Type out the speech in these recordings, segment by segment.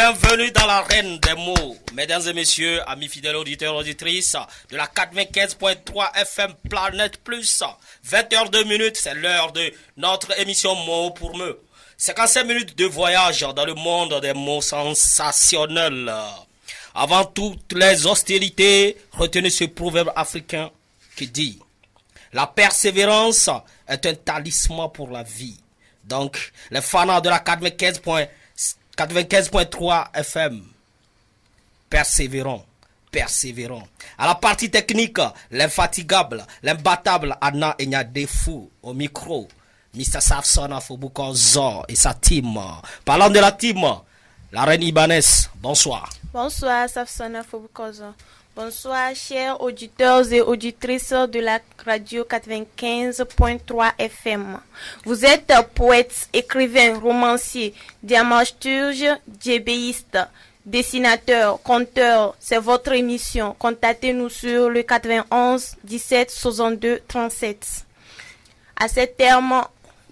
Bienvenue dans l'arène des mots, mesdames et messieurs, amis fidèles auditeurs et auditrices de la 95.3 FM Planète Plus. 20h02, c'est l'heure de notre émission Mots pour Mots. 55 minutes de voyage dans le monde des mots sensationnels. Avant toutes les hostilités, retenez ce proverbe africain qui dit: la persévérance est un talisman pour la vie. Donc, les fans de la 95.3 FM, persévérons. À la partie technique, l'infatigable, l'imbattable Anna Enyadefou au micro, Mr. Safsona Fobukozo et sa team. Parlant de la team, la reine Ibanez, bonsoir. Bonsoir Safsona Fobukozo. Bonsoir chers auditeurs et auditrices de la radio 95.3 FM. Vous êtes poète, écrivain, romancier, dramaturge, djébéiste, dessinateur, conteur. C'est votre émission. Contactez-nous sur le 91 17 62 37. À cet terme,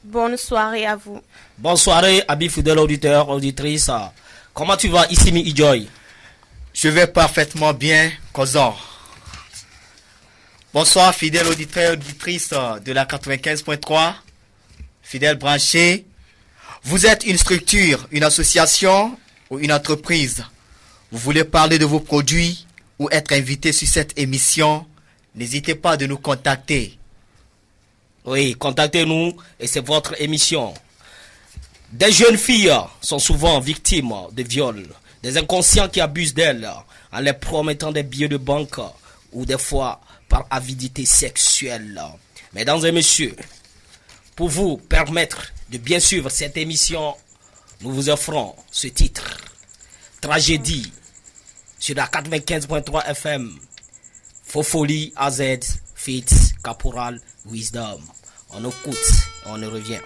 bonne soirée à vous. Bonne soirée, amis fidèles auditeurs, auditrices. Comment tu vas, Issimi Ijoy? Je vais parfaitement bien, Kozor. Bonsoir, fidèles auditeurs et auditrices de la 95.3, fidèles branchés. Vous êtes une structure, une association ou une entreprise. Vous voulez parler de vos produits ou être invité sur cette émission, n'hésitez pas de nous contacter. Oui, contactez-nous et c'est votre émission. Des jeunes filles sont souvent victimes de viols. Des inconscients qui abusent d'elles en les promettant des billets de banque ou des fois par avidité sexuelle. Mesdames et messieurs, pour vous permettre de bien suivre cette émission, nous vous offrons ce titre. Tragédie sur la 95.3 FM. Fofoli AZ Fit Caporal Wisdom. On écoute, on revient.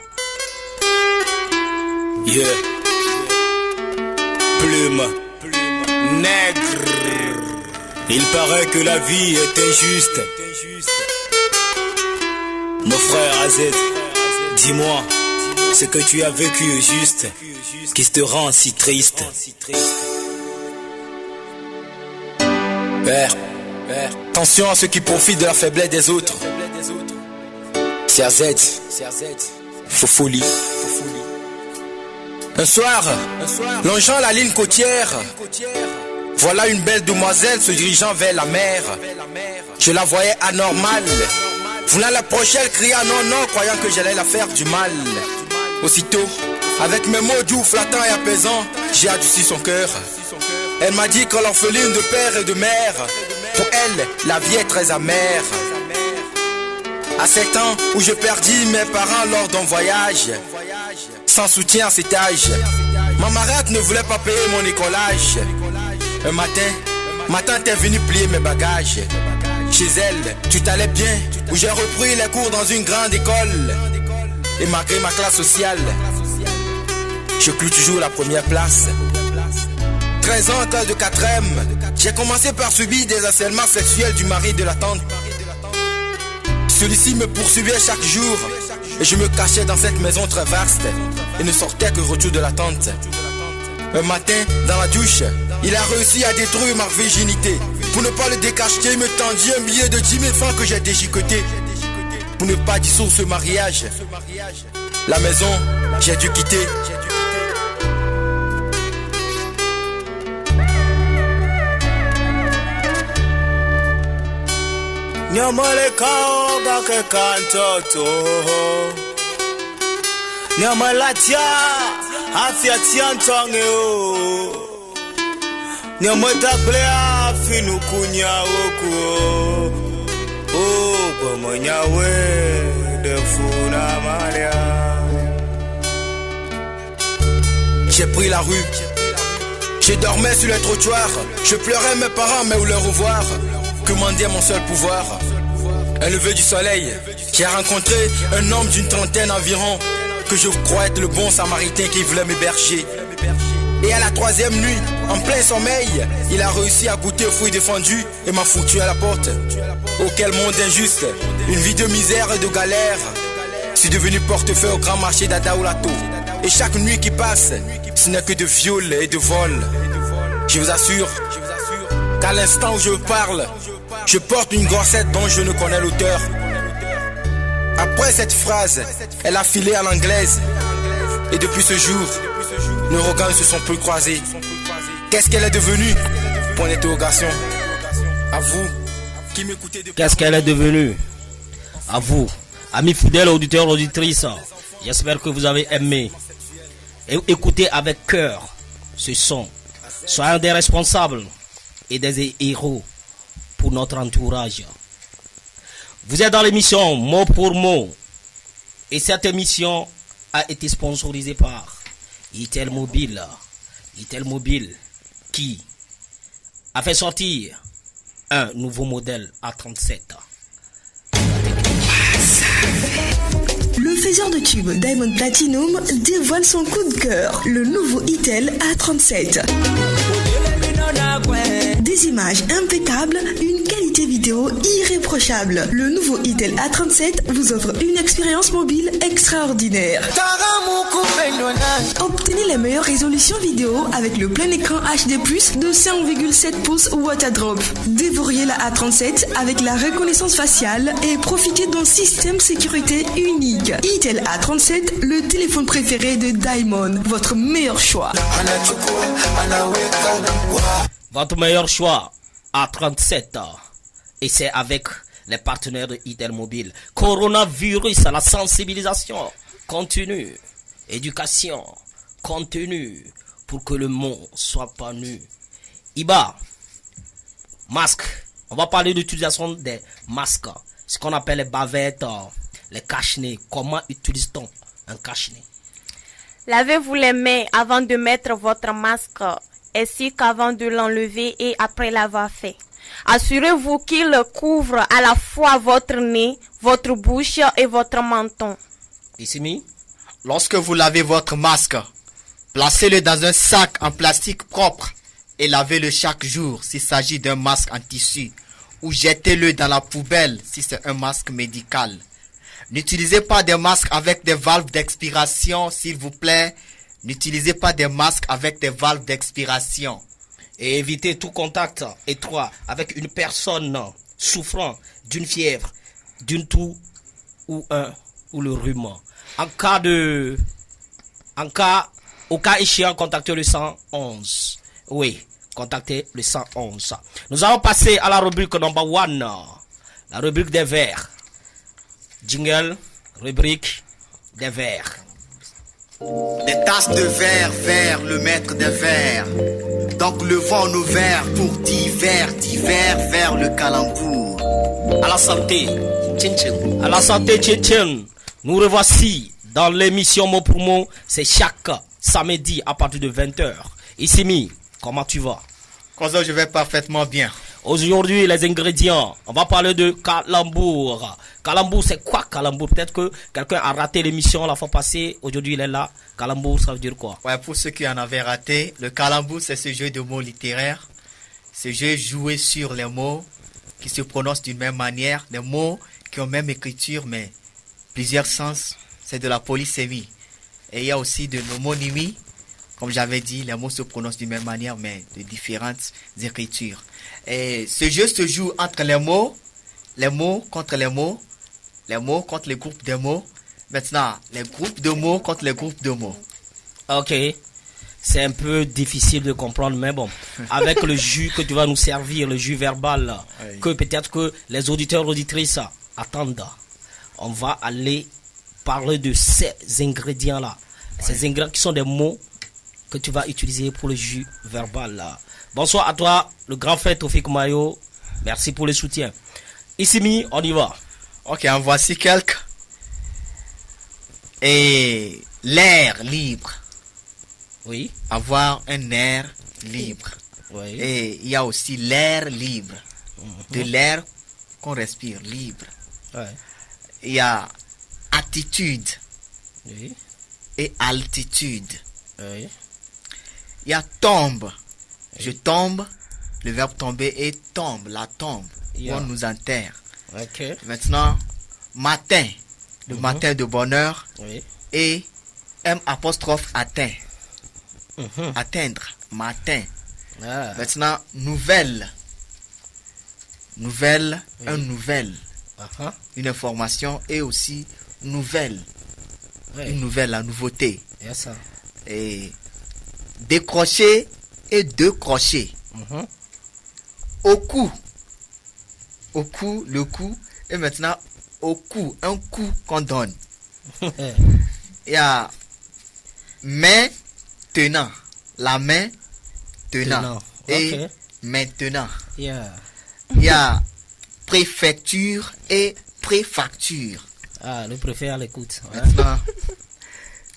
Yeah. Plume, nègre. Il paraît que la vie est injuste. Mon frère AZ, dis-moi ce que tu as vécu est juste, qui te rend si triste. Père, attention à ceux qui profitent de la faiblesse des autres. C'est AZ, Fofoli. Un soir, longeant la ligne côtière, voilà une belle demoiselle se dirigeant vers la mer. Je la voyais anormale. Voulant l'approcher, elle cria non, non, croyant que j'allais la faire du mal. Aussitôt, avec mes mots doux, flattants et apaisants, j'ai adouci son cœur. Elle m'a dit que l'orpheline de père et de mère, pour elle, la vie est très amère. À 7 ans où je perdis mes parents lors d'un voyage, sans soutien à cet âge, ma marraine ne voulait pas payer mon écolage. Un matin, tante est venue plier mes bagages. Chez elle, tout allait bien, où j'ai repris les cours dans une grande école. Et malgré ma classe sociale, je cloue toujours la première place. 13 ans, classe de 4e, j'ai commencé par subir des harcèlements sexuels du mari de la tante. Celui-ci me poursuivait chaque jour, et je me cachais dans cette maison très vaste, et ne sortais que retour de la tente. Un matin, dans la douche, il a réussi à détruire ma virginité. Pour ne pas le décacheter, il me tendit un billet de 10 000 francs que j'ai déchiqueté. Pour ne pas dissoudre ce mariage, la maison, j'ai dû quitter. Nyamale kaoga ke kantoto, nyamalatia afya tiantonge o, nyamataklea finu kunya oku o, gomonyawe defuna maria. J'ai pris la rue, je dormais sur le trottoir, je pleurais mes parents mais où les revoir. Que mendiait mon seul pouvoir. Un lever du soleil, j'ai rencontré un homme d'une trentaine environ, que je crois être le bon samaritain qui voulait m'héberger. Et à la 3e nuit, en plein sommeil, il a réussi à goûter aux fruits défendus et m'a foutu à la porte. Oh quel monde injuste, une vie de misère et de galère. Je suis devenu portefeuille au grand marché d'Adaoulato. Et chaque nuit qui passe, ce n'est que de viol et de vol. Je vous assure qu'à l'instant où je parle, je porte une gossette dont je ne connais l'auteur. Après cette phrase, elle a filé à l'anglaise. Et depuis ce jour, nos regards ne se sont plus croisés. Qu'est-ce qu'elle est devenue? Point d'interrogation. À vous qui m'écoutez depuis... Qu'est-ce qu'elle est devenue? À vous, amis fidèles auditeurs, auditrices, j'espère que vous avez aimé et écoutez avec cœur ce son. Soyons des responsables et des héros pour notre entourage. Vous êtes dans l'émission Mot pour Mot et cette émission a été sponsorisée par Itel Mobile. Itel Mobile qui a fait sortir un nouveau modèle A37. Le faiseur de tubes Diamond Platinum dévoile son coup de cœur, le nouveau Itel A37. Des images impeccables, une qualité vidéo irréprochable. Le nouveau Itel A37 vous offre une expérience mobile extraordinaire. Obtenez la meilleure résolution vidéo avec le plein écran HD+, de 5,7 pouces Waterdrop. Dévorez la A37 avec la reconnaissance faciale et profitez d'un système sécurité unique. Itel A37, le téléphone préféré de Diamond. Votre meilleur choix. Votre meilleur choix A37. Et c'est avec les partenaires de Itel Mobile. Coronavirus, la sensibilisation continue. Éducation continue pour que le monde soit pas nu. Iba, masque. On va parler de l'utilisation des masques. Ce qu'on appelle les bavettes, les cache-nez. Comment utilise-t-on un cache-nez? Lavez-vous les mains avant de mettre votre masque, ainsi qu'avant de l'enlever et après l'avoir fait. Assurez-vous qu'il couvre à la fois votre nez, votre bouche et votre menton. Ici, Lorsque vous lavez votre masque, placez-le dans un sac en plastique propre et lavez-le chaque jour s'il s'agit d'un masque en tissu ou jetez-le dans la poubelle si c'est un masque médical. N'utilisez pas des masques avec des valves d'expiration, s'il vous plaît. N'utilisez pas des masques avec des valves d'expiration. et évitez tout contact étroit avec une personne souffrant d'une fièvre, d'une toux ou le rhume. Au cas échéant, contactez le 111. Oui, contactez le 111. Nous allons passer à la rubrique number 1, la rubrique des vers. Jingle, rubrique des vers. Des tasses de verre vers le maître des vers. Donc levons nos verres pour divers vers le calembour. À la santé, tchin tchin. À la santé, tchin tchin. Nous revoici dans l'émission Mot pour Mot. C'est chaque samedi à partir de 20h. Issimi, comment tu vas? Kozo, je vais parfaitement bien. Aujourd'hui, les ingrédients. On va parler de calembour. Calembour, c'est quoi calembour? Peut-être que quelqu'un a raté l'émission la fois passée. Aujourd'hui, il est là. Calembour, ça veut dire quoi? Ouais, pour ceux qui en avaient raté, le calembour, c'est ce jeu de mots littéraires. Ce jeu joué sur les mots qui se prononcent d'une même manière. Des mots qui ont même écriture, mais plusieurs sens. C'est de la polysémie. Et il y a aussi de l'homonymie. Comme j'avais dit, les mots se prononcent d'une même manière, mais de différentes écritures. Et ce jeu se joue entre les mots contre les mots contre les groupes de mots. Maintenant, les groupes de mots contre les groupes de mots. Ok. C'est un peu difficile de comprendre, mais bon. Avec le jus que tu vas nous servir, le jus verbal, oui, que peut-être que les auditeurs, auditrices attendent. On va aller parler de ces ingrédients-là. Oui. Ces ingrédients qui sont des mots que tu vas utiliser pour le jus verbal là. Bonsoir à toi, le grand frère Tofik Mayo. Merci pour le soutien. Issimi, on y va. Ok, en voici quelques. Et l'air libre. Oui. Avoir un air libre. Oui. Et il y a aussi l'air libre. De l'air qu'on respire libre. Ouais. Il y a attitude. Oui. Et altitude. Oui. Il y a tombe. Je tombe. Le verbe tomber est tombe. La tombe. Yeah. On nous enterre. Okay. Maintenant, matin. Le matin de bonheur. Oui. Et M apostrophe atteint. Atteindre, matin. Ah. Maintenant, nouvelle. Nouvelle, un nouvelle. Uh-huh. Une information et aussi nouvelle. Ouais. Une nouvelle, la nouveauté. Yes, sir. Et décrocher et décrocher. Mhm. Au cou. Au cou, le cou. Et maintenant, au cou, un coup qu'on donne. Il y a main tenant. La main tenant. Tenant. Et Ok. maintenant. Yeah. Il y a préfecture et préfacture. Ah, le préfet à l'écoute. Ouais. Maintenant,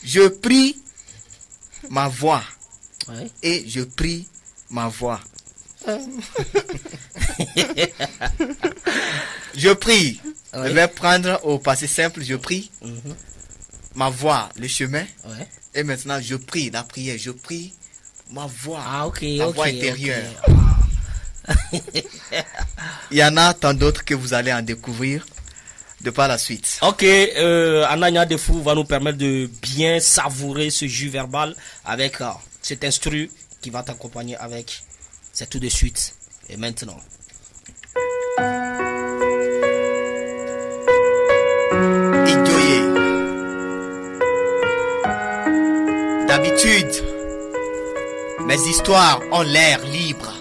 je prie ma voix Ouais. et je prie ma voix. Je prie. Ouais. Je vais prendre au passé simple, je prie. Mhm. Ma voix, le chemin. Ouais. Et maintenant, je prie la prière. Je prie ma voix. Ah, ok, la ok. voix intérieure. Ok. Il y en a tant d'autres que vous allez en découvrir de par la suite. Ok, Ananya Defou va nous permettre de bien savourer ce jus verbal avec cet instru qui va t'accompagner avec. C'est tout de suite et maintenant. Idoye. D'habitude, mes histoires ont l'air libre.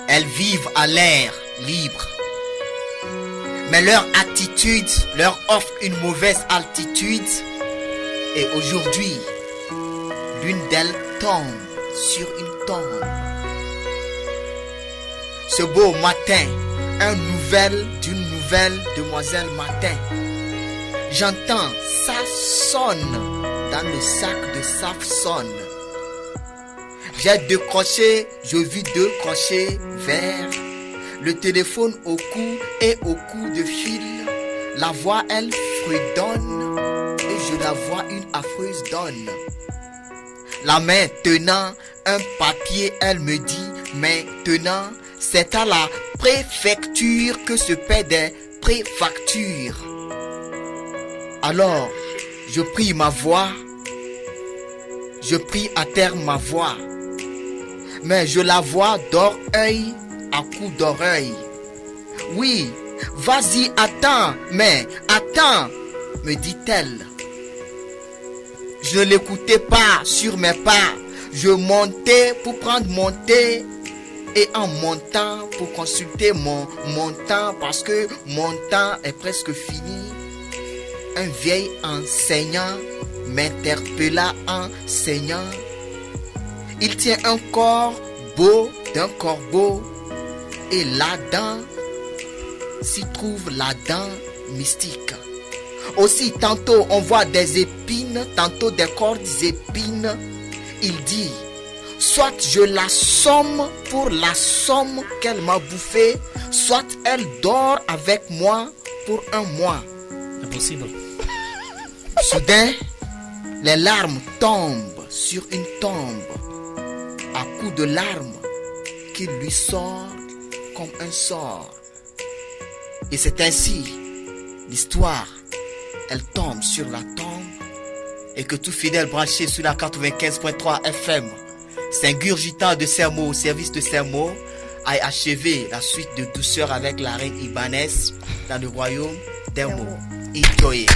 Elles vivent à l'air libre. Mais leur attitude leur offre une mauvaise altitude. Et aujourd'hui, l'une d'elles tombe sur une tombe. Ce beau matin, d'une nouvelle demoiselle matin. J'entends ça sonne dans le sac de Safson. J'ai décroché, je vis deux crochets vers le téléphone au cou et au coup de fil. La voix, elle fredonne et je la vois une affreuse donne. La main tenant un papier, elle me dit maintenant, c'est à la préfecture que se paient des préfactures. Alors, je prie ma voix, je prie à terre ma voix, mais je la vois d'oreille à coup d'oreille. Oui, vas-y, attends, mais attends, me dit-elle. Je ne l'écoutais pas sur mes pas, je montais pour prendre mon thé. Et en montant pour consulter mon temps parce que mon temps est presque fini, un vieil enseignant m'interpella enseignant. Il tient un corps beau d'un corbeau et là-dedans s'y trouve la dent mystique. Aussi tantôt on voit des épines, tantôt des cordes épines. Il dit: soit je l'assomme pour la somme qu'elle m'a bouffée, soit elle dort avec moi pour un mois. Impossible. Soudain, les larmes tombent sur une tombe, à coups de larmes qui lui sort comme un sort. Et c'est ainsi, l'histoire, elle tombe sur la tombe, et que tout fidèle branché sur la 95.3 FM, s'ingurgitant de ces mots au service de ces mots, a achevé la suite de douceur avec la reine Ibanez dans le royaume des mots. Idoye.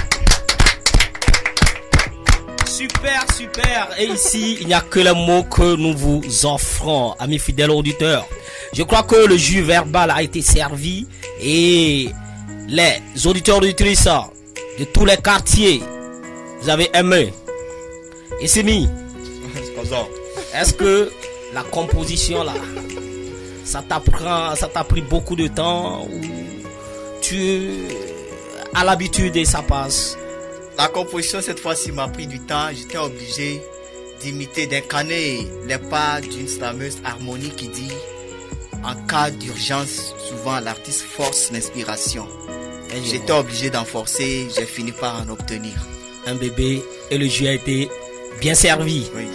Super, super. Et ici, il n'y a que les mots que nous vous offrons, amis fidèles auditeurs. Je crois que le jus verbal a été servi et les auditeurs auditrices de tous les quartiers, vous avez aimé. Et c'est mis. Est-ce que la composition là, ça t'a pris beaucoup de temps ou tu as l'habitude et ça passe? La composition cette fois-ci m'a pris du temps. J'étais obligé d'imiter, d'incarner les pas d'une slameuse harmonie qui dit: en cas d'urgence, souvent l'artiste force l'inspiration. J'étais obligé d'en forcer, j'ai fini par en obtenir. Un bébé et le jus a été bien servi. Oui.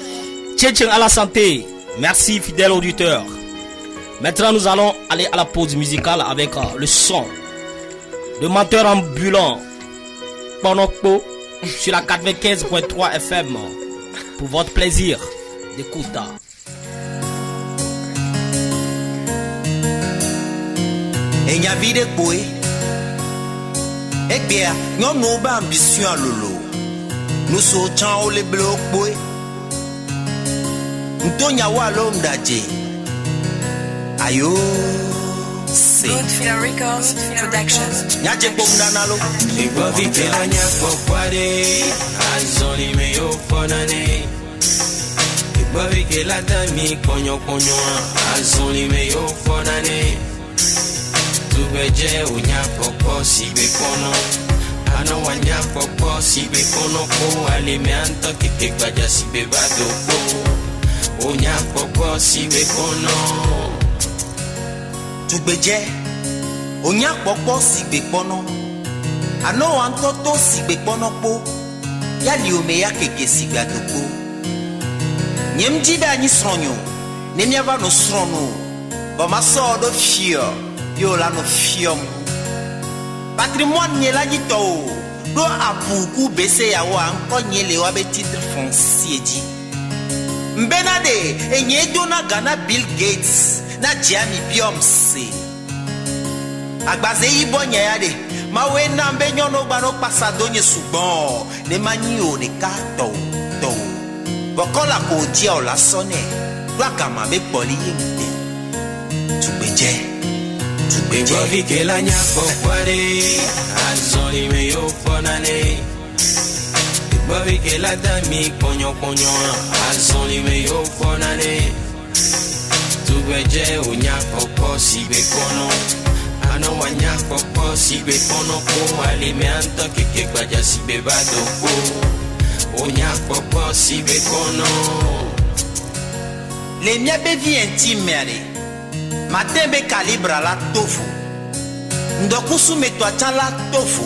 Tchèque à la santé. Merci fidèles auditeurs. Maintenant nous allons aller à la pause musicale avec le son de menteur ambulant Ponokpo sur la 95.3 FM pour votre plaisir d'écoute. Et nya vide boy. Et bien, nous n'avons pas ambition à lolo. Nous sommes les blocs boy. Nous sommes l'homme d'adje. Ayo. Goldfield Records Productions. Nyaje bom nanalo. Igbo vitela nyako kwade. Azoli me yo fonane. Igbo vitela tami konyo konyo. Azoli me yo fonane. Tubeje unyako ko sibe kono. Ano wanyako ko sibe kono ko. Ale me anto kike baja sibe bado ko. Unyako ko sibe kono. Tugbeje onya popo sigbe pono ano antoto sigbe pono po ya li ome ya keke sigbe adoko nyem jibe anyi sronyo nem ya va no srono ba maso do fio yo la no fiom patrimoine nyela jito do apuku bese ya wa anko nyele wa be titre foncier di mbenade enye do na Ghana Bill Gates na Gianni Biomse agbaze ibo nyade mawe na mbenyo no gba no pasado nye sugbon ne mani o ne ka to bokola ko di o la sone glakama be poli yimte tugbeje vikela nya pokware azoli me yo fonane vikela dami konyo azoli me yo fonane Tugbeje unya popo sibe kono. Ano wanya popo sibe kono ko. Alime anto kike baja sibe bado ko. Unya popo sibe kono. Les mia bevi intime ale. Matembe calibre la tofu. Ndokusu metwa chan la tofu.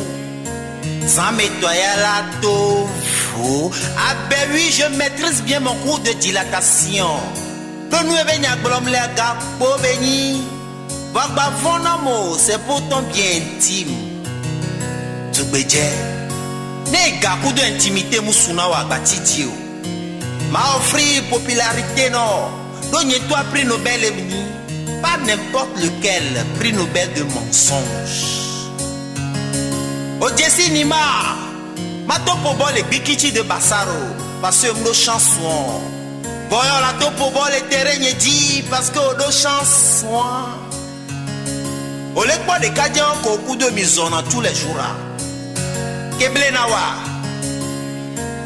Sans metwa ya la tofu. Ah ben oui, je maîtrise bien mon cours de dilatation. Nous venons blom les gars pour venir. Vagba vonamo, c'est pour ton bien intime. Tugbeje. Ne gars coup d'intimité musuna wa batitio. Ma offrir popularité non. Donne toi prix Nobel emni. Pas n'importe lequel prix Nobel de mensonge. Ojesi Nima. Mato bo le bikichi de Bassaro. Parce que nos chansons. Voyons la topo bon les terrains dit parce que nos chansons. Au l'époque de Kadian beaucoup de maison tous les jours. Keble nawa.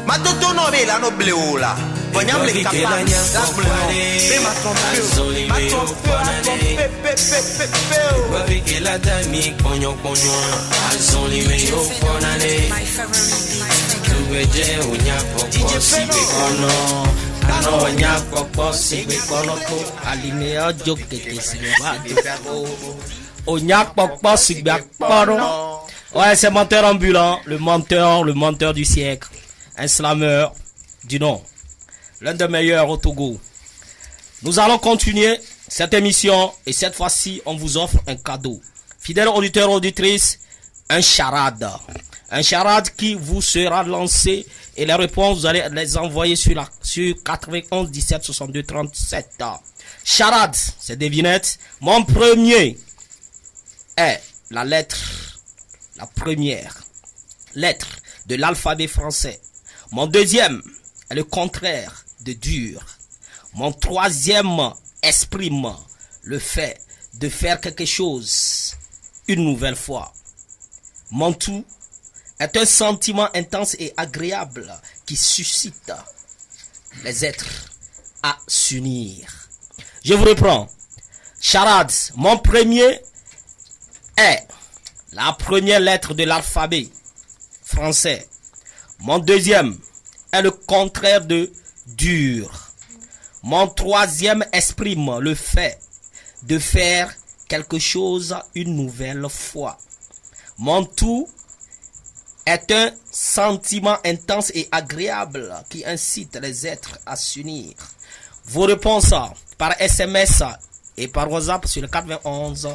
Matoto no be la no bleu là. Voyons les capables. La bleu. Ma trompé. Ma trompé. Que la dami konyo azoli me yo fonane. Tugbeje unya popo sibe kono. Ano wanya popo sibe kono ko. Alimea jokeke sibe bado. Onya popo sibe kono. Ouais, c'est menteur ambulant, le menteur du siècle, un slameur du nom, l'un des meilleurs au Togo. Nous allons continuer cette émission et cette fois-ci, on vous offre un cadeau. Fidèles auditeurs, auditrices, un charade. Un charade qui vous sera lancé et les réponses, vous allez les envoyer sur 91 17 62 37. Charade, c'est devinette. Mon premier est la première lettre de l'alphabet français. Mon deuxième est le contraire de dur. Mon troisième exprime le fait de faire quelque chose une nouvelle fois. Mon tout est un sentiment intense et agréable qui suscite les êtres à s'unir. Je vous reprends. Charade, mon premier est la première lettre de l'alphabet français. Mon deuxième est le contraire de dur. Mon troisième exprime le fait de faire quelque chose une nouvelle fois. Mon tout est un sentiment intense et agréable qui incite les êtres à s'unir. Vos réponses par SMS et par WhatsApp sur le 91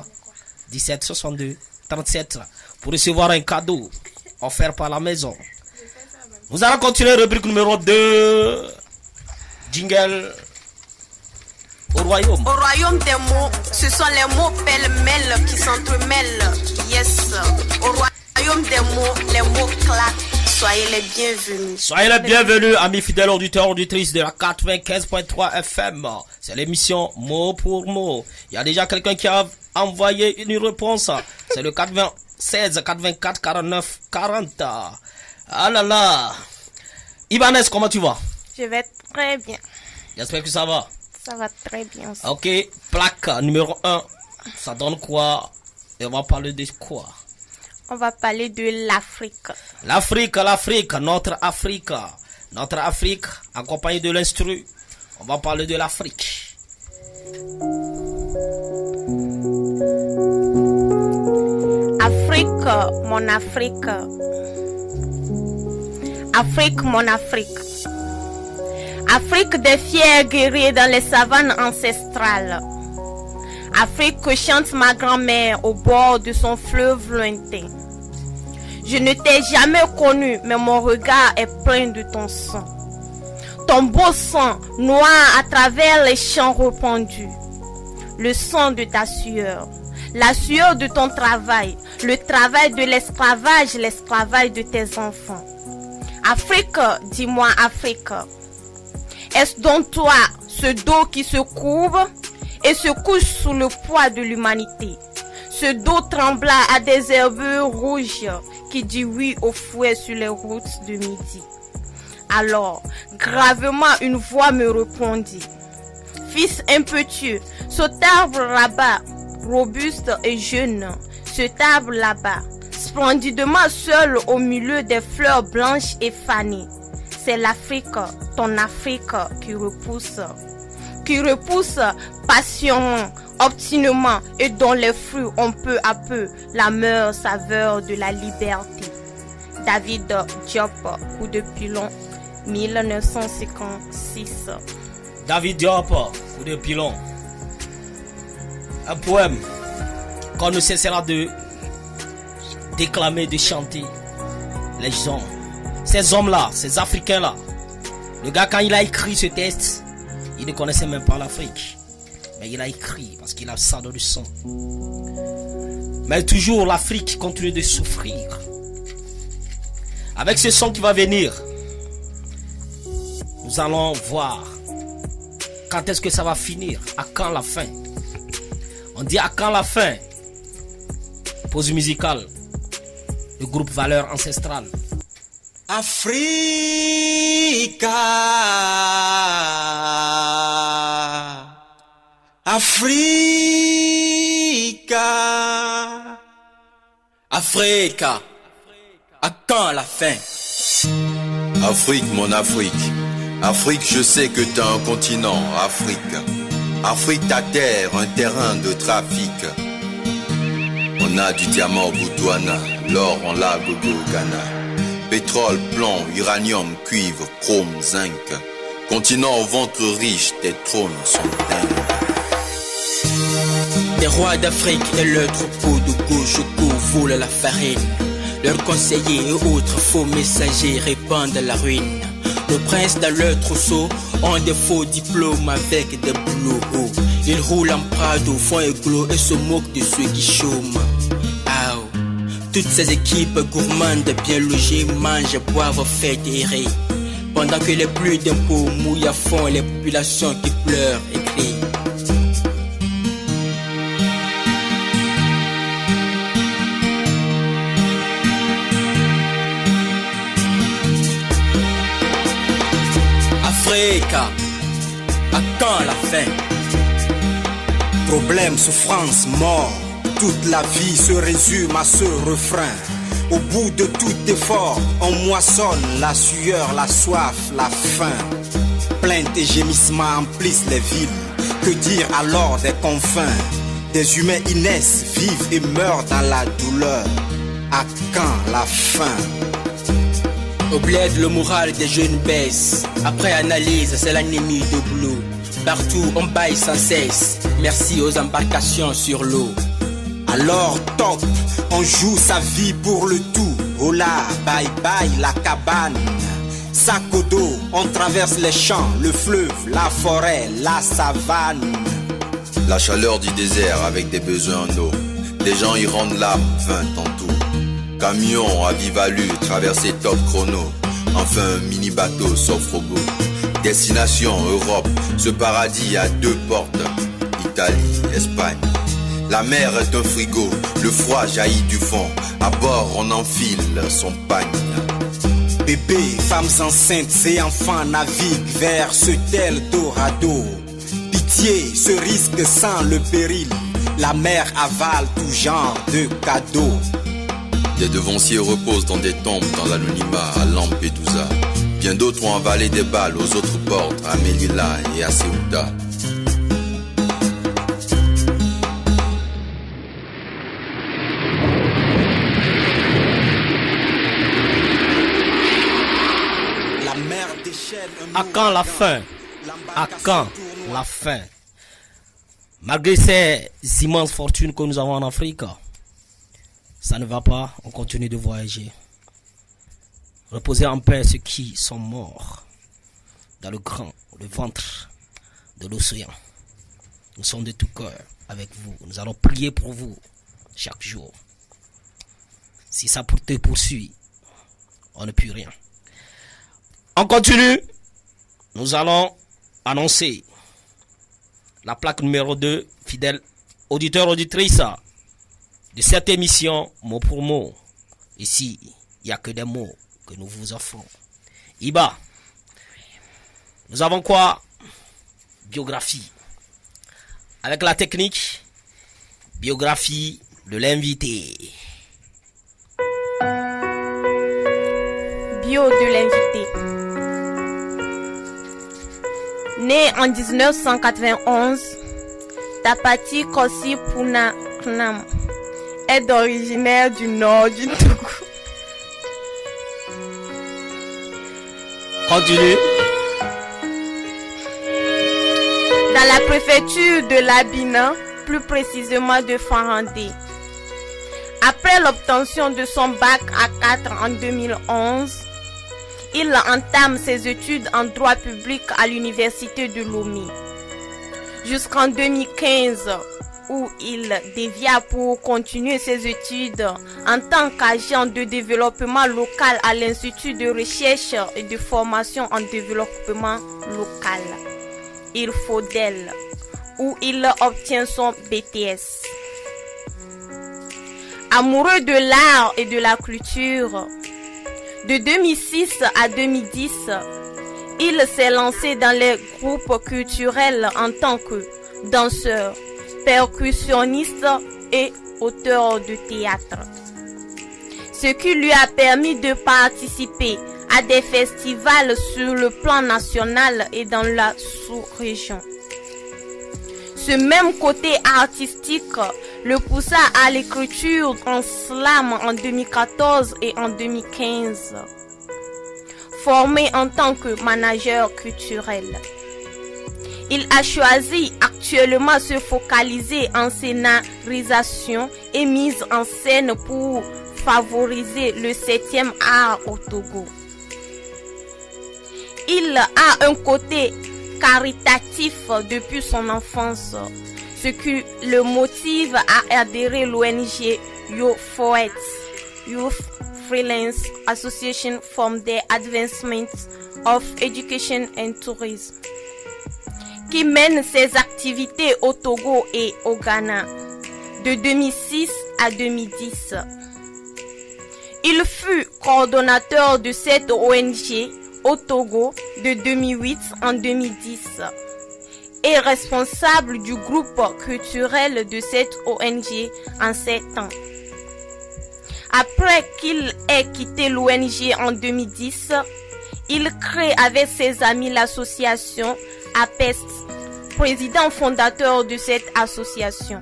17 62 37 pour recevoir un cadeau offert par la maison. Nous allons continuer rubrique numéro 2. Jingle. Au royaume. Au royaume des mots, ce sont les mots pêle-mêle qui s'entremêlent. Yes. Au royaume des mots, les mots claquent. Soyez les bienvenus. Soyez les bienvenus, amis fidèles auditeurs, auditrices de la 95.3 FM. C'est l'émission mot pour mot. Il y a déjà quelqu'un qui a envoyé une réponse. C'est le 96 84 49 40. Ah là là. Ibanez, comment tu vas? Je vais très bien. J'espère que ça va. Ça va très bien aussi. Ok, plaque numéro 1. Ça donne quoi? Et on va parler de quoi? On va parler de l'Afrique. L'Afrique, notre Afrique. Notre Afrique, accompagnée de l'instru. On va parler de l'Afrique. Afrique, mon Afrique. Afrique, mon Afrique. Afrique des fiers guerriers dans les savanes ancestrales. Afrique que chante ma grand-mère au bord de son fleuve lointain. Je ne t'ai jamais connu, mais mon regard est plein de ton sang. Ton beau sang noir à travers les champs répandus. Le sang de ta sueur. La sueur de ton travail. Le travail de l'esclavage, l'esclavage de tes enfants. Afrique, dis-moi Afrique. Est-ce donc toi, ce dos qui se courbe et se couche sous le poids de l'humanité? Ce dos tremblant à des herbeux rouges qui dit oui au fouet sur les routes de midi. Alors, gravement, une voix me répondit. Fils impétueux, cet arbre là-bas, robuste et jeune, cet arbre là-bas, splendidement seul au milieu des fleurs blanches et fanées. C'est l'Afrique, ton Afrique qui repousse passionnément, obstinément et dont les fruits ont peu à peu la meilleure saveur de la liberté. David Diop, coup de pilon, 1956. David Diop, coup de pilon. Un poème qu'on ne cessera de déclamer, de chanter. Les hommes. Ces hommes-là, ces Africains-là, le gars quand il a écrit ce texte, il ne connaissait même pas l'Afrique. Mais il a écrit parce qu'il a ça dans le sang. Mais toujours l'Afrique continue de souffrir. Avec ce son qui va venir, nous allons voir quand est-ce que ça va finir, à quand la fin. On dit à quand la fin. Pause musicale, le groupe Valeurs Ancestrales. Africa, Africa, Africa, à quand la fin? Afrique, mon Afrique. Afrique, je sais que t'es un continent, Afrique. Afrique, ta terre, un terrain de trafic. On a du diamant au Botswana, l'or en lago au Ghana. Pétrole, plomb, uranium, cuivre, chrome, zinc. Continent au ventre riche, tes trônes sont dingues. Les rois d'Afrique et leurs troupeaux de Gojogo volent la farine. Leurs conseillers et autres faux messagers répandent la ruine. Nos princes dans leur trousseau ont des faux diplômes avec des boulots hauts. Ils roulent en Prado, font éclos et se moquent de ceux qui chôment. Toutes ces équipes gourmandes bien logées mangent, boivent, fêtent et rient. Pendant que les pluies d'impôts mouillent à fond les populations qui pleurent et crient. Africa, à quand la fin? Problème, souffrance, mort. Toute la vie se résume à ce refrain. Au bout de tout effort, on moissonne la sueur, la soif, la faim. Plaintes et gémissements emplissent les villes. Que dire alors des confins? Des humains y naissent, vivent et meurent dans la douleur. À quand la fin? Au bled, le moral des jeunes baisse. Après analyse, c'est l'anémie de boulot. Partout, on baille sans cesse. Merci aux embarcations sur l'eau. Alors top, on joue sa vie pour le tout. Oh là, bye bye la cabane. sac au dos, on traverse les champs, le fleuve, la forêt, la savane. La chaleur du désert avec des besoins en eau. Des gens y rendent l'âme, 20 en tout. Camion à vive allure, traversée top chrono. Enfin un mini bateau s'offre au goût. Destination Europe, ce paradis à 2 portes. Italie, Espagne. La mer est un frigo, le froid jaillit du fond. À bord on enfile son pagne. Bébés, femmes enceintes et enfants naviguent vers ce tel Dorado. Pitié, ce risque sans le péril. La mer avale tout genre de cadeaux. Des devanciers reposent dans des tombes dans l'anonymat à Lampedusa. Bien d'autres ont avalé des balles aux autres portes, à Melilla et à Ceuta. À quand la fin? À quand la fin? Malgré ces immenses fortunes que nous avons en Afrique, ça ne va pas, on continue de voyager. Reposez en paix ceux qui sont morts dans le ventre de l'océan. Nous sommes de tout cœur avec vous. Nous allons prier pour vous chaque jour. Si ça te poursuit, on ne peut rien. On continue. Nous allons annoncer la plaque numéro 2, fidèles auditeurs, auditrices de cette émission, mot pour mot. Ici, il n'y a que des mots que nous vous offrons. Iba, nous avons quoi? Biographie. Avec la technique, biographie de l'invité. Bio de l'invité. Né en 1991, Tapati Kosi Punaknam est originaire du nord du Togo. Continue. Dans la préfecture de l'Abina, plus précisément de Farandé. Après l'obtention de son bac à 4 en 2011, il entame ses études en droit public à l'université de Lomé. Jusqu'en 2015, où il dévia pour continuer ses études en tant qu'agent de développement local à l'Institut de recherche et de formation en développement local, IRFODEL, où il obtient son BTS. Amoureux de l'art et de la culture, de 2006 à 2010, il s'est lancé dans les groupes culturels en tant que danseur, percussionniste et auteur de théâtre. Ce qui lui a permis de participer à des festivals sur le plan national et dans la sous-région. Ce même côté artistique le poussa à l'écriture en slam en 2014 et en 2015. Formé en tant que manager culturel, il a choisi actuellement se focaliser en scénarisation et mise en scène pour favoriser le 7e art au Togo. Il a un côté caritatif depuis son enfance, ce qui le motive à adhérer l'ONG YoFoet, Youth Freelance Association for the Advancement of Education and Tourism, qui mène ses activités au Togo et au Ghana de 2006 à 2010. Il fut coordonnateur de cette ONG au Togo de 2008 en 2010 et responsable du groupe culturel de cette ONG en 7 ans. Après qu'il ait quitté l'ONG en 2010, il crée avec ses amis l'association APEST, président fondateur de cette association.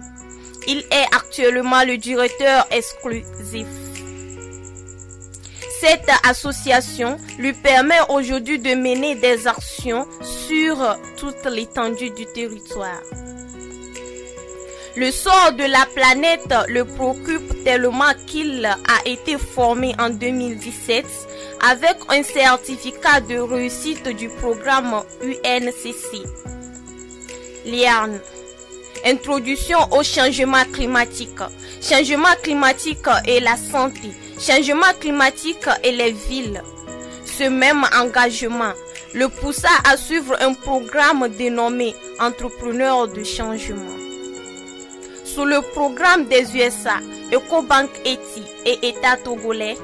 Il est actuellement le directeur exclusif. Cette association lui permet aujourd'hui de mener des actions sur toute l'étendue du territoire. Le sort de la planète le préoccupe tellement qu'il a été formé en 2017 avec un certificat de réussite du programme UNCC. Liane. Introduction au changement climatique. Changement climatique et la santé. Changement climatique et les villes. Ce même engagement le poussa à suivre un programme dénommé Entrepreneurs de changement. Sous le programme des USA, EcoBank Haïti et État togolais,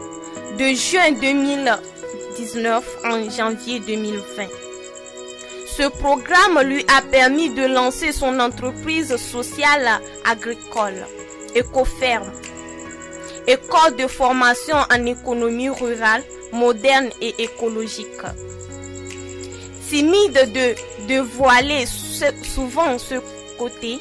de juin 2019 en janvier 2020. Ce programme lui a permis de lancer son entreprise sociale agricole, Ecoferme, école de formation en économie rurale, moderne et écologique. Timide de dévoiler souvent ce côté,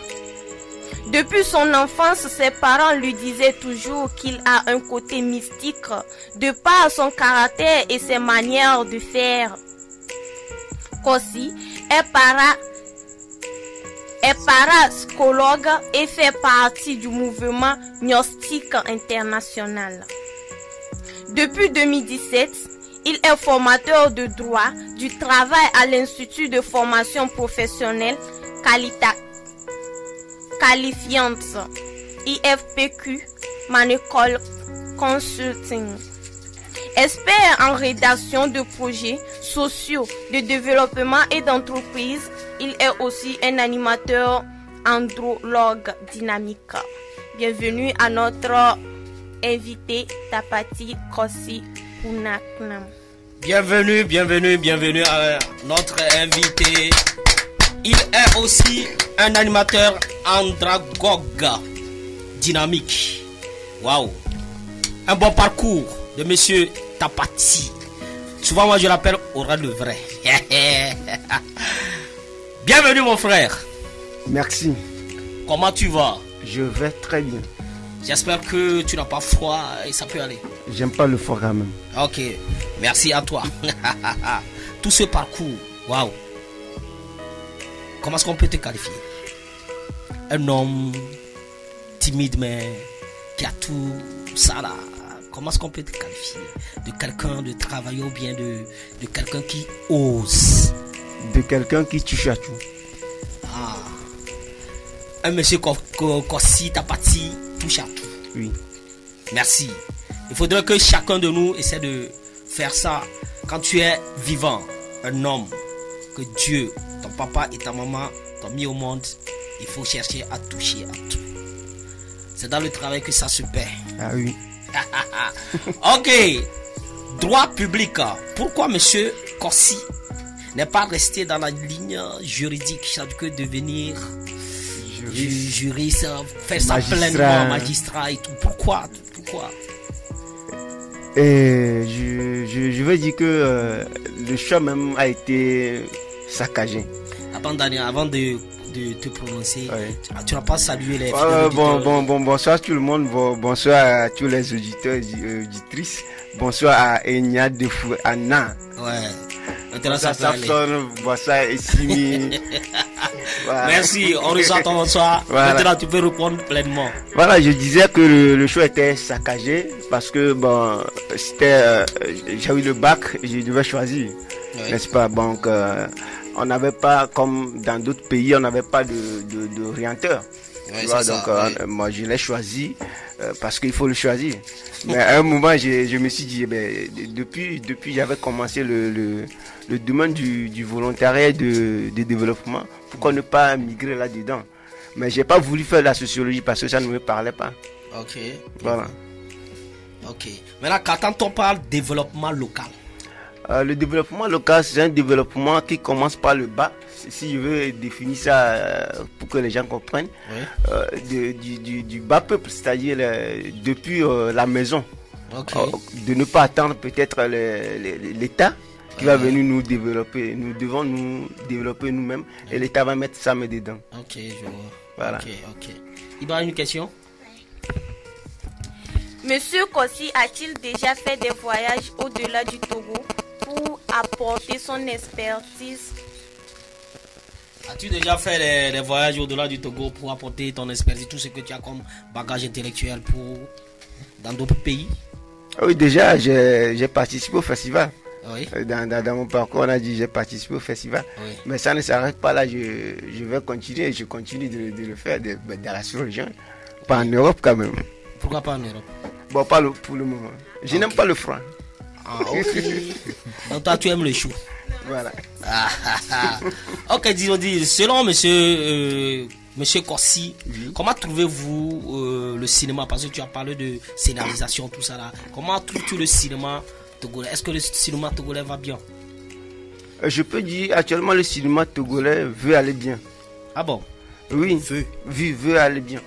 depuis son enfance, ses parents lui disaient toujours qu'il a un côté mystique de par son caractère et ses manières de faire. Kossi est parapsychologue et fait partie du mouvement gnostique international. Depuis 2017, il est formateur de droit du travail à l'Institut de formation professionnelle qualifiante IFPQ Manecole Consulting. Expert en rédaction de projets sociaux de développement et d'entreprise, il est aussi un animateur andrologue dynamique. Bienvenue à notre invité Tapati Kossi Pounaknam. Bienvenue à notre invité. Il est aussi un animateur andragogue dynamique. Waouh! Un bon parcours de monsieur Tapati. Souvent, moi, je l'appelle Aura le vrai. Bienvenue, mon frère. Merci. Comment tu vas? Je vais très bien. J'espère que tu n'as pas froid et ça peut aller. J'aime pas le froid quand même. Ok, merci à toi. Tout ce parcours, waouh. Comment est-ce qu'on peut te qualifier? Un homme timide mais qui a tout ça là. Comment est-ce qu'on peut te qualifier? De quelqu'un de travailleur ou bien de quelqu'un qui ose? De quelqu'un qui touche à tout. Ah. Un monsieur Kossi Tapati touche à tout. Oui. Merci. Il faudrait que chacun de nous essaie de faire ça quand tu es vivant. Un homme que Dieu, ton papa et ta maman t'ont mis au monde, il faut chercher à toucher à tout. C'est dans le travail que ça se paie. Ah oui. Ok. Droit public. Pourquoi monsieur Kossi n'est pas resté dans la ligne juridique, c'est-à-dire que devenir juriste, faire ça pleinement, magistrat et tout. Pourquoi? Et je veux dire que le choix même a été saccagé. Avant de te prononcer, ouais. Tu n'as pas salué les bonsoir tout le monde, bonsoir à tous les auditeurs et auditrices, bonsoir à Enya Defou Anna. Ouais. Bonsoir Essimi. Voilà. Merci, on reçoit ton bonsoir. Voilà. Maintenant tu peux répondre pleinement. Voilà, je disais que le choix était saccagé parce que j'ai eu le bac et je devais choisir, oui. N'est-ce pas? Donc on n'avait pas, comme dans d'autres pays, on n'avait pas d'orienteur. Oui, tu vois, donc oui. Moi je l'ai choisi parce qu'il faut le choisir. Mais à un moment je me suis dit, depuis j'avais commencé le domaine du volontariat et de développement, pourquoi ne pas migrer là-dedans? Mais j'ai pas voulu faire la sociologie parce que ça ne me parlait pas. Ok. Voilà. Ok. Maintenant, quand on parle développement local. Le développement local, c'est un développement qui commence par le bas. Si je veux définir ça pour que les gens comprennent, oui. Du bas peuple, c'est-à-dire depuis la maison. Okay. De ne pas attendre peut-être l'État qui va venir nous développer. Nous devons nous développer nous-mêmes et l'État va mettre sa main dedans. Ok, je vois. Voilà. Ok. Il y a une question? Monsieur Kossi a-t-il déjà fait des voyages au-delà du Togo pour apporter son expertise? As-tu déjà fait des voyages au-delà du Togo pour apporter ton expertise, tout ce que tu as comme bagage intellectuel dans d'autres pays? Oui, déjà, j'ai participé au festival. Oui. Dans mon parcours, on a dit j'ai participé au festival. Oui. Mais ça ne s'arrête pas là. Je vais continuer. Je continue de le faire dans la sous-région. Pas en Europe quand même. Pourquoi pas en Europe? Bon, pas pour le moment. Je n'aime pas le froid. Ah, ok. Donc toi, tu aimes le chou. Voilà. Ok, selon monsieur Kossi, comment trouvez-vous le cinéma? Parce que tu as parlé de scénarisation, tout ça là. Comment trouves-tu le cinéma togolais? Est-ce que le cinéma togolais va bien? Je peux dire actuellement le cinéma togolais veut aller bien. Ah bon? Oui, veut aller bien.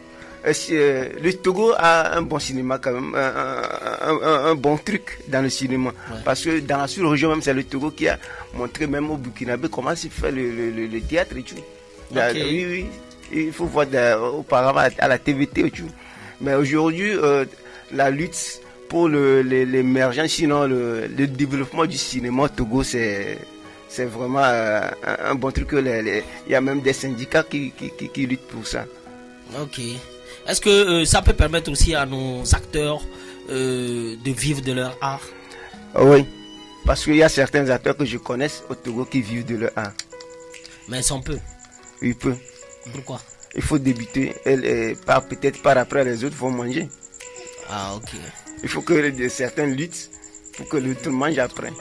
Le Togo a un bon cinéma quand même, un bon truc dans le cinéma. Ouais. Parce que dans la sous-région même, c'est le Togo qui a montré même au Burkinabé comment se fait le théâtre et tout. Okay. Oui, il faut voir auparavant à la TVT et tout. Mais aujourd'hui, la lutte pour l'émergence, sinon le développement du cinéma au Togo, c'est vraiment un bon truc. Il y a même des syndicats qui luttent pour ça. Ok. Est-ce que ça peut permettre aussi à nos acteurs de vivre de leur art? Oui, parce qu'il y a certains acteurs que je connais au Togo qui vivent de leur art. Mais ils sont peu. Oui, peu. Pourquoi? Il faut débuter, peut-être par après les autres vont manger. Ah, ok. Il faut que certains luttent pour que tout le monde mange après.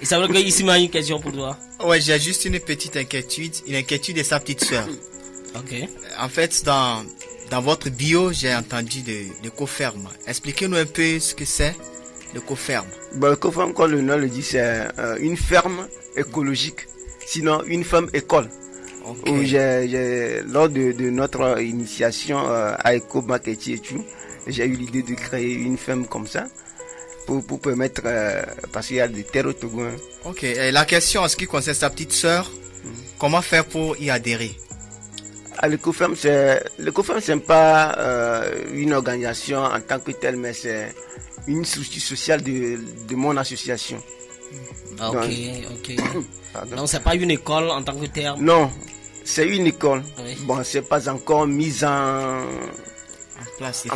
Et ça veut dire qu'ici, il y a une question pour toi. Ouais, j'ai juste une petite inquiétude, de sa petite soeur. Ok. En fait, dans votre bio, j'ai entendu de coferme. Expliquez-nous un peu ce que c'est, le coferme. Bon, le coferme, comme le nom le dit, c'est une ferme écologique. Sinon, une ferme école. Okay. Où lors de notre initiation à Eco-Marketing et tout, j'ai eu l'idée de créer une ferme comme ça. Pour permettre, parce qu'il y a des terres au Togo. Hein. Ok, et la question en ce qui concerne sa petite soeur, comment faire pour y adhérer? L'Ecoferme, c'est pas une organisation en tant que telle, mais c'est une structure sociale de mon association. Ok. Donc c'est pas une école en tant que telle? Non, c'est une école. Oui. Bon, c'est pas encore mise en place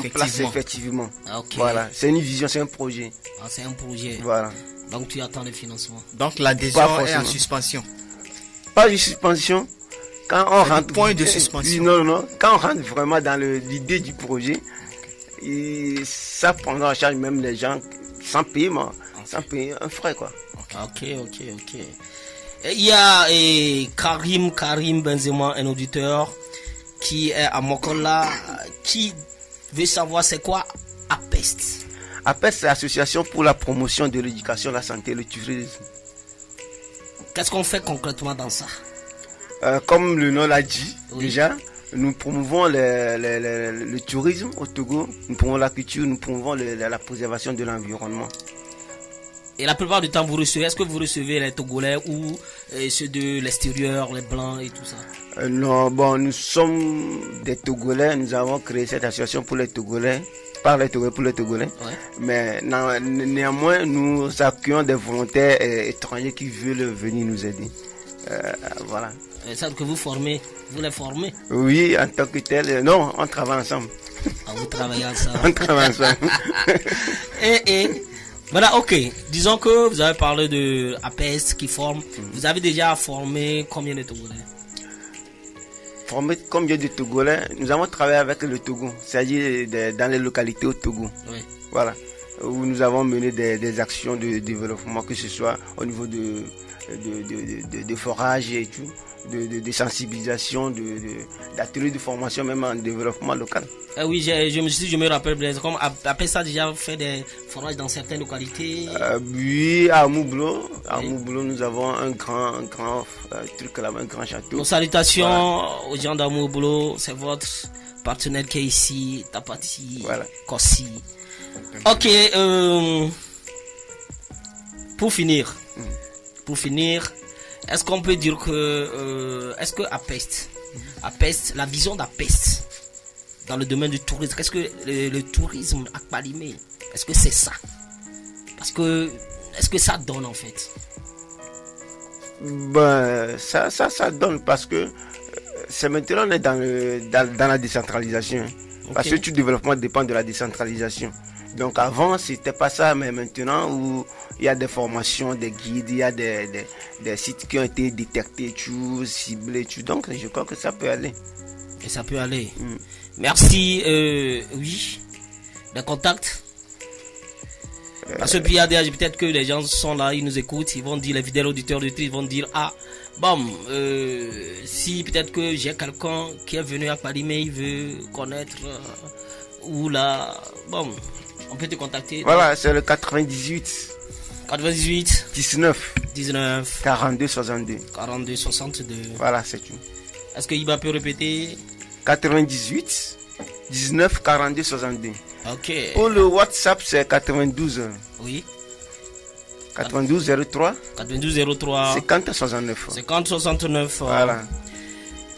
effectivement. Okay. Voilà, c'est une vision, c'est un projet. Ah, c'est un projet. Voilà. Donc tu attends le financement. Donc l'adhésion est en suspension. Pas de suspension. Quand on rentre, point de suspension. Non. Quand on rentre vraiment dans l'idée du projet, ça prendra en charge même les gens sans payer un frais, quoi. Ok. Il y a Karim Benzema, un auditeur qui est à Mokola, qui veut savoir c'est quoi APEST. APEST, c'est l'Association pour la promotion de l'éducation, la santé et le tourisme. Qu'est-ce qu'on fait concrètement dans ça? Comme le nom l'a dit, déjà, nous promouvons le tourisme au Togo, nous promouvons la culture, nous promouvons la préservation de l'environnement. Et la plupart du temps, est-ce que vous recevez les Togolais ou ceux de l'extérieur, les Blancs et tout ça? Non, bon, nous sommes des Togolais, nous avons créé cette association pour les Togolais, par les Togolais pour les Togolais. Ouais. Mais néanmoins, nous accueillons des volontaires étrangers qui veulent venir nous aider. Voilà. Ça que vous les formez? Oui, en tant que tel. Non, on travaille ensemble. Ah, vous travaillez ensemble. On travaille ensemble. Voilà, ok. Disons que vous avez parlé de APES qui forme. Vous avez déjà formé combien de Togolais? Formé combien de Togolais? Nous avons travaillé avec le Togo, c'est-à-dire dans les localités au Togo. Oui. Voilà. Où nous avons mené des actions de développement, que ce soit au niveau de forage et tout, de sensibilisation, d'ateliers de formation, même en développement local. Oui, je me rappelle bien. Comme après ça, déjà fait des forages dans certaines localités. Oui, à Moublo. À Moublo, nous avons un grand truc là-bas, un grand château. Nos salutations aux gens d'Amoublo. C'est votre partenaire qui est ici, Tapati, Kossi. Ok, pour finir, est-ce qu'on peut dire que est-ce que APEST, la vision d'APEST dans le domaine du tourisme, est-ce que le tourisme à Kpalimé, est-ce que c'est ça? Parce que est-ce que ça donne en fait? Ben ça donne parce que c'est maintenant on est dans la décentralisation. Okay. Parce que tout développement dépend de la décentralisation. Donc avant, c'était pas ça, mais maintenant où il y a des formations, des guides, il y a des sites qui ont été détectés, ciblés, donc je crois que ça peut aller. Et ça peut aller. Merci. Oui, des contacts. Parce que puis il y a peut-être que les gens sont là, ils nous écoutent, ils vont dire, les fidèles auditeurs ils vont dire, ah, bon, si peut-être que j'ai quelqu'un qui est venu à Palimé, il veut connaître, ou là, bon, on peut te contacter. Voilà, c'est le 98 19 42 62. Voilà, c'est tout. Est-ce que Iba peut répéter? 98 19 42 62. Ok. Pour le WhatsApp, c'est 92. Oui. 92 03. 50 69. Voilà.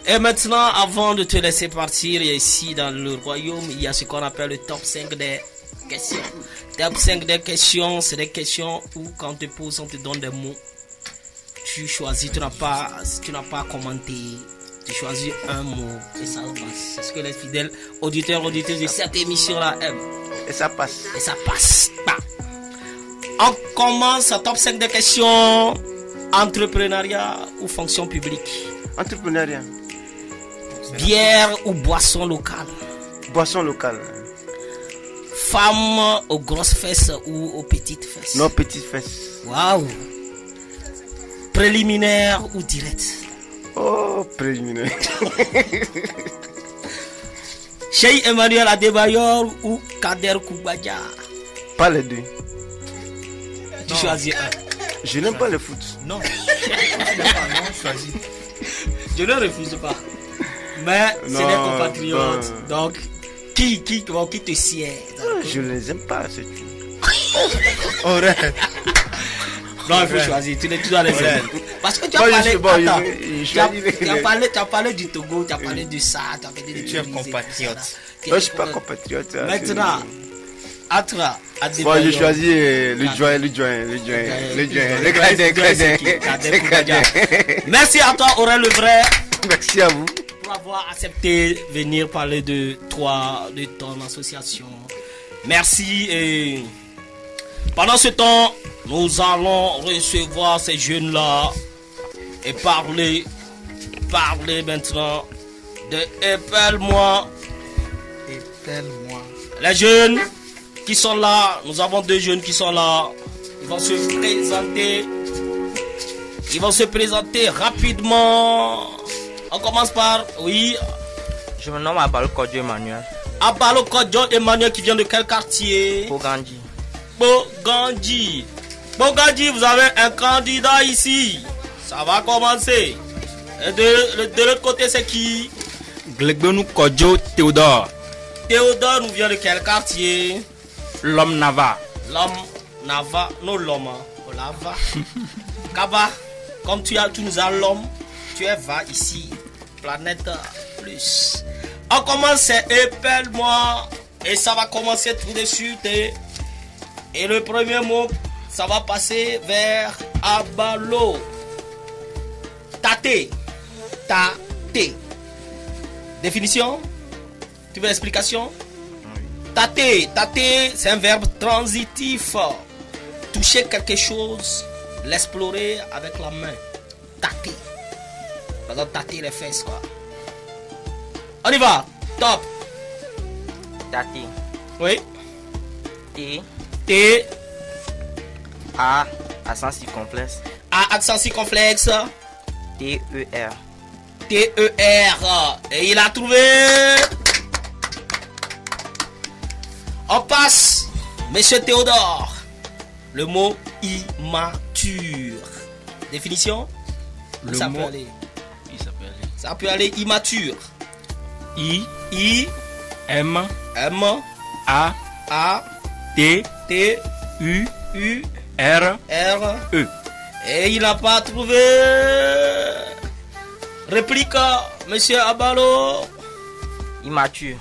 Et maintenant, avant de te laisser partir, ici dans le royaume, il y a ce qu'on appelle le top 5 des questions. Top 5 des questions, c'est des questions où quand on te pose, on te donne des mots. Tu choisis, tu n'as pas commenté. Tu choisis un mot et ça passe. C'est ce que les fidèles auditeurs de cette émission-là aiment. Et ça passe. Bah. On commence à top 5 des questions. Entrepreneuriat ou fonction publique? Entrepreneuriat. Bière ou boisson locale? Boisson locale. Femme aux grosses fesses ou aux petites fesses? Non, petites fesses. Waouh. Préliminaire ou direct? Oh, préliminaire. Cheikh Emmanuel Adebayor ou Kader Koubadia? Pas les deux. Tu choisis un. Je n'aime pas le foot. Non. Je ne refuse pas. Mais c'est des compatriotes. Donc, qui te sied? Je ne les aime pas, c'est tout. Non, il faut choisir. Tu dois les aimer. Parce que tu as parlé du Togo, tu as parlé de ça, tu as parlé de... Tu es compatriote. Non, je ne suis pas compatriote. Maintenant, Atra, moi, je choisis le gradin. Merci à toi, Aurel Le Vrai. Merci à vous. Pour avoir accepté de venir parler de toi, de ton association. Merci. Et pendant ce temps, nous allons recevoir ces jeunes-là et parler maintenant de Épelle-moi. Les jeunes qui sont là, nous avons deux jeunes qui sont là. Ils vont se présenter rapidement. On commence par, oui. Je me nomme Abalo Kodjo Emmanuel. Abalo Kodjo Emmanuel qui vient de quel quartier? Bogandji, vous avez un candidat ici. Ça va commencer. Et de l'autre côté, c'est qui? Glegbenou Kodjo Théodore. Théodore nous vient de quel quartier? L'homme Nava. Lava. Kaba, comme tu nous as l'homme, tu es va ici. Planète Plus. On commence, c'est Épelle-moi. Et ça va commencer tout de suite. Et le premier mot, ça va passer vers Abalo. Tate. Définition? Tu veux l'explication? Tate, c'est un verbe transitif. Toucher quelque chose, l'explorer avec la main. Tate. Par exemple, tâter les fesses, quoi. On y va. Top. Tate. Oui. T. A. Accent circonflexe. A. Accent circonflexe. T-E-R. Et il a trouvé. On passe, Monsieur Théodore. Le mot immature. Définition? Ça peut aller immature. M A T U R E. Et il n'a pas trouvé. Réplique, Monsieur Abalo. Immature.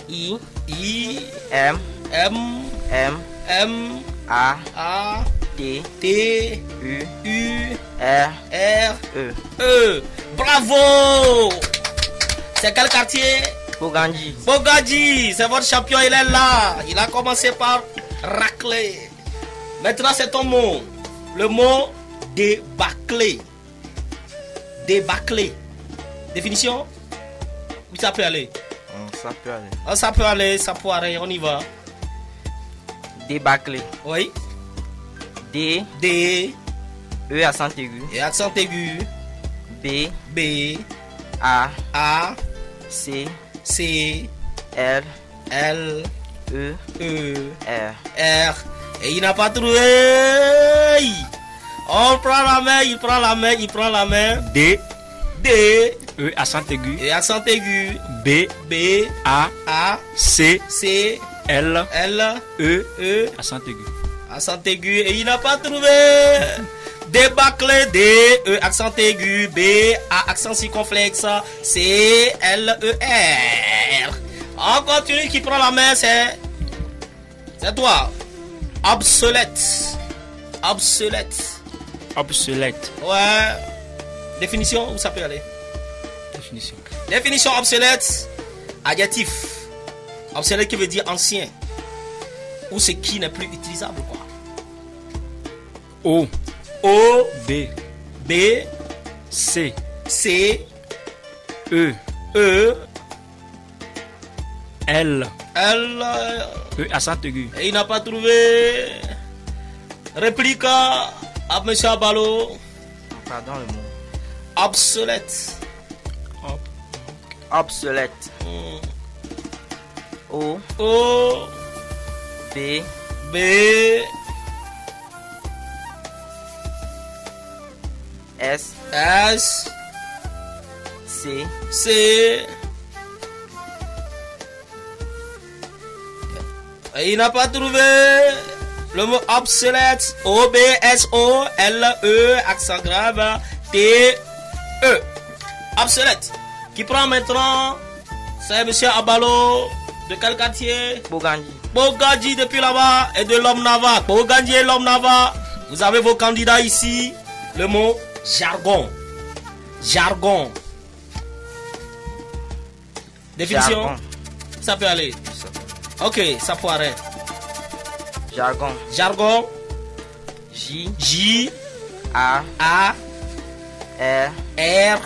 I M A T U R E. Bravo. C'est quel quartier? Bogandji. Bogandji, c'est votre champion, il est là. Il a commencé par racler. Maintenant, c'est ton mot. Le mot débâcler. Débâcler. Définition? Où ça peut aller? Ça peut aller. Oh, ça peut aller, ça peut aller, on y va. Débâcler. Oui. D. D. E accent aigu. Et accent aigu. B. B. A. A. C. C. L. L. E. E. R. R. Et il n'a pas trouvé. On prend la main, il prend la main, il prend la main. D. D. E accent aigu. Et accent aigu. B. B. A. A. C. C. L. L. E. E. Accent aigu. Accent aigu. Et il n'a pas trouvé. Débâcler. D. E. Accent aigu. B. A. Accent circonflexe. C. L. E. R. On continue. Qui prend la main, c'est toi. Obsolète. Obsolète. Obsolète. Ouais. Définition, où ça peut aller? Définition. Définition obsolète. Adjectif. Obsolète qui veut dire ancien. Ou ce qui n'est plus utilisable, quoi. O. O. B. B. C. C. E. E. L. L. E accent aigu. Et il n'a pas trouvé. Réplique à M. Abalo. Pardon le mot. Obsolète. Obsolète. O. O. B. B. S. S. C. C. Et il n'a pas trouvé le mot obsolète. O, B, S, O, L, E, accent grave, T, E. Obsolète. Qui prend maintenant? C'est M. Abalo. De quel quartier? Bogandji. Bogandji depuis là-bas et de l'homme Nava. Bogandji et l'homme Nava. Vous avez vos candidats ici. Le mot jargon. Jargon. Définition? Jargon. Ça peut aller. Ok, ça peut arrêter. Jargon. Jargon. J. J. A. A. R. R.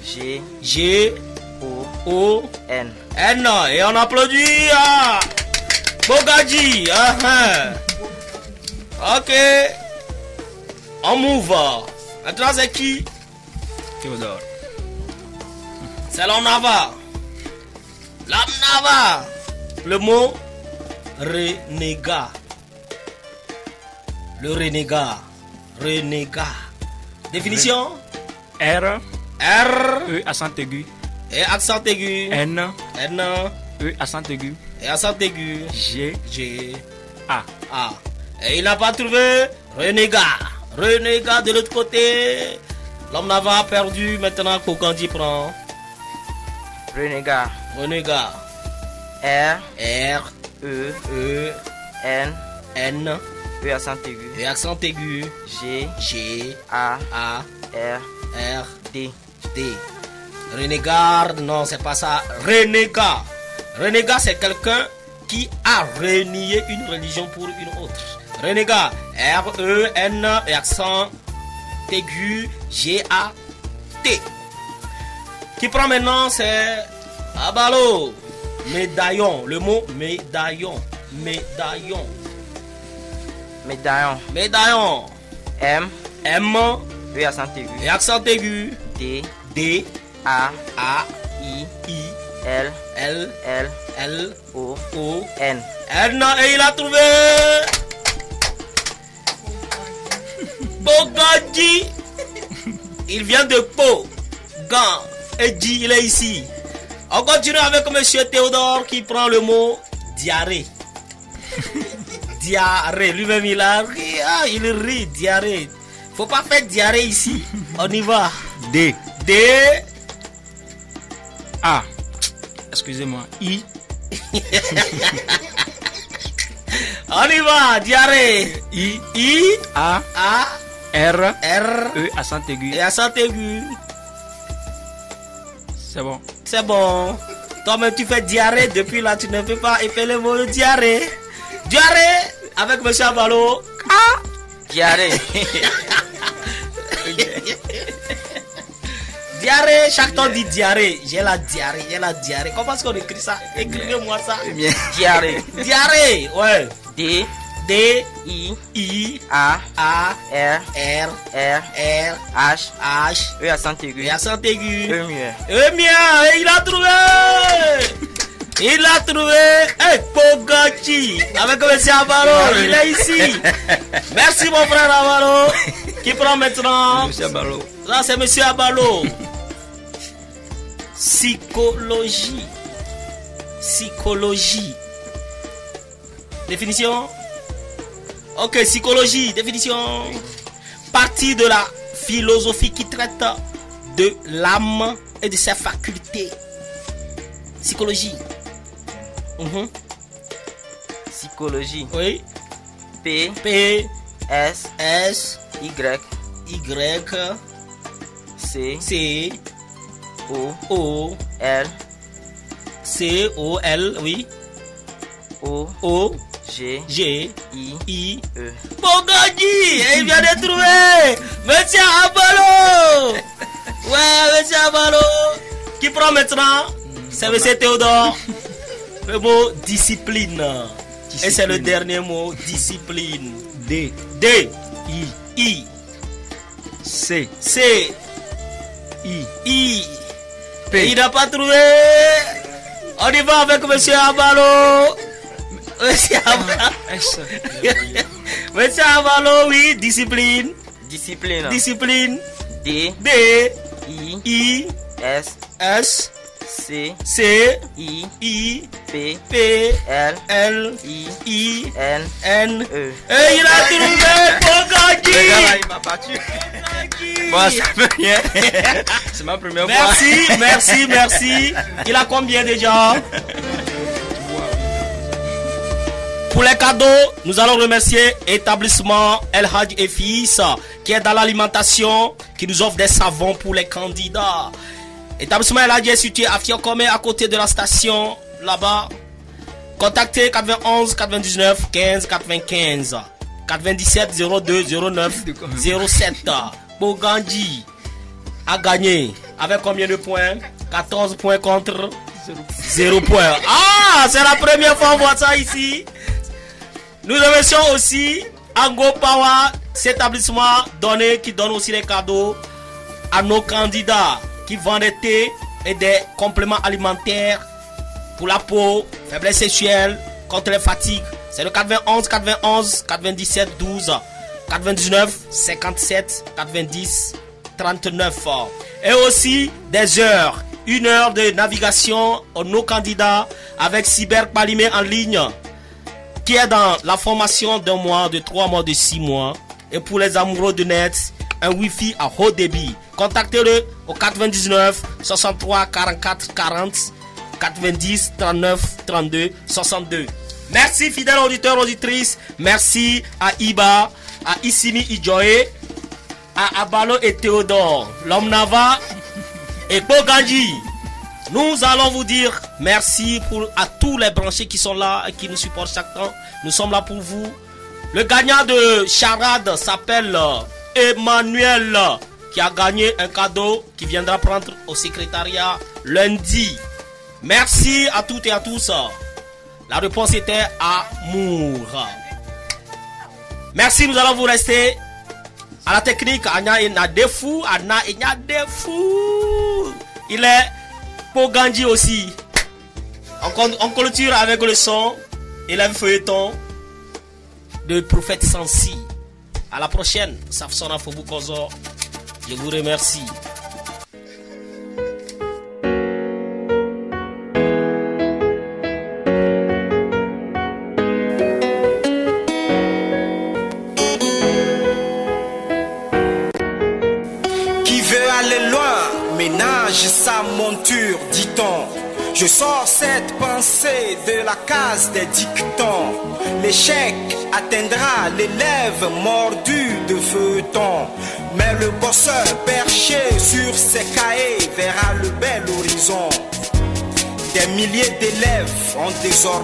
G. G. O. O. N. N. Et on applaudit à Bogandji. Ok. On move. Maintenant, c'est qui? Théodore. C'est l'homme Nava. L'homme Nava. Le mot renégat. Le renégat. Renégat. Définition? R. R. E accent aigu. Et accent aigu. N. N. E accent aigu. Et accent aigu. G. G. A. A. Et il n'a pas trouvé renégat. Renégat de l'autre côté. L'homme Nava a perdu. Maintenant, Bogandji prend. Renégat. Renégat. R. R. E. E. N. N. E accent aigu. Et accent aigu. G. G. A. A. R. R. D. D. Renégat, non, c'est pas ça. Renégat. Renégat, c'est quelqu'un qui a renié une religion pour une autre. Renégat. R-E-N et accent aigu. G-A-T. Qui prend maintenant, c'est Abalo. Médaillon. Le mot médaillon. Médaillon. Médaillon. Médaillon. M. M. E accent aigu. Et accent aigu. D. D. A. A. I. I. L. L. L. L. O. O. N. N. Et il a trouvé Bogandji. Il vient de Pau. Gant. Et dit, il est ici. On continue avec Monsieur Théodore qui prend le mot diarrhée. Diarrhée. Lui-même, il a ri. Ah, il rit. Diarrhée. Faut pas faire diarrhée ici. On y va. D. D. A. Excusez-moi. I. On y va. Diarrhée. I. I. A. A. R. R. E accent aigu. Et accent aigu. C'est bon. C'est bon. Toi-même, tu fais diarrhée. Depuis là, tu ne peux pas épeler le mot diarrhée. Diarrhée avec monsieur Abalo. Ah! Diarrhée. Diarrhée, chaque temps dit diarrhée. J'ai la diarrhée. Comment est-ce qu'on écrit ça? Écrivez-moi ça. Diarrhée. Diarrhée, ouais. D-I-A-R-R-H E accent aigu. Et accent aigu. E muet. Il a trouvé. Hey, Pogachi. Avec monsieur Abalo, il est ici. Merci mon frère Abalo. Qui prend maintenant? Monsieur Abalo. Là, c'est monsieur Abalo. Psychologie. Définition. Ok, psychologie, définition. Partie de la philosophie qui traite de l'âme et de ses facultés. Psychologie. Psychologie. Oui. P. S. Y. C. O. L. Oui. O. G. I. E. Pogachi, il vient de trouver. Monsieur Abalo. Ouais, monsieur Abalo. Qui prend maintenant? C'est monsieur Théodore. Le mot discipline. Et c'est le dernier mot, discipline. D. I. C. I. P. Il n'a pas trouvé. On y va avec monsieur Abalo. Monsieur Abalo, oui, discipline. D. I. S. C. I. P. L. I. N. E. Et il a trouvé Pogachi. Il m'a battu. Bon, ça fait rien. C'est ma première fois. Merci. Il a combien déjà? Pour les cadeaux, nous allons remercier l'établissement El Hadj et Fils qui est dans l'alimentation, qui nous offre des savons pour les candidats. L'établissement El Hadj est situé à Fiocomé, à côté de la station, là-bas. Contactez 91 99 15 95 97 02 09 07. Pogachi a gagné avec combien de points? 14 points contre 0 points. Ah, c'est la première fois qu'on voit ça ici. Nous remercions aussi Ango Power, cet établissement qui donne aussi les cadeaux à nos candidats qui vendent des thés et des compléments alimentaires pour la peau, faiblesse sexuelle, contre les fatigues. C'est le 91 97 12 99 57 90 39. Et aussi des heures, 1 heure de navigation aux nos candidats avec Cyber Palimé en ligne, qui est dans la formation d'1 mois, de 3 mois, de 6 mois. Et pour les amoureux de net, un Wi-Fi à haut débit. Contactez-le au 99 63 44 40 90 39 32 62. Merci fidèles auditeurs, auditrices. Merci à Iba, à Issimi Idjoé, à Abalo et Théodore, l'homme Nava et Pogachi. Nous allons vous dire merci à tous les branchés qui sont là et qui nous supportent chaque temps. Nous sommes là pour vous. Le gagnant de Charade s'appelle Emmanuel, qui a gagné un cadeau qui viendra prendre au secrétariat lundi. Merci à toutes et à tous. La réponse était amour. Merci, nous allons vous rester à la technique. Anya et Nadefou. Il est Pogachi aussi. On clôture avec le son et le feuilleton de Prophète Sansi. À la prochaine. Safsona Fobukozo. Je vous remercie. Qui veut aller loin, ménage sa monture, dit-on. Je sors cette pensée de la case des dictons. L'échec atteindra l'élève mordu de feuilleton. Mais le bosseur perché sur ses cahiers verra le bel horizon. Des milliers d'élèves ont désormais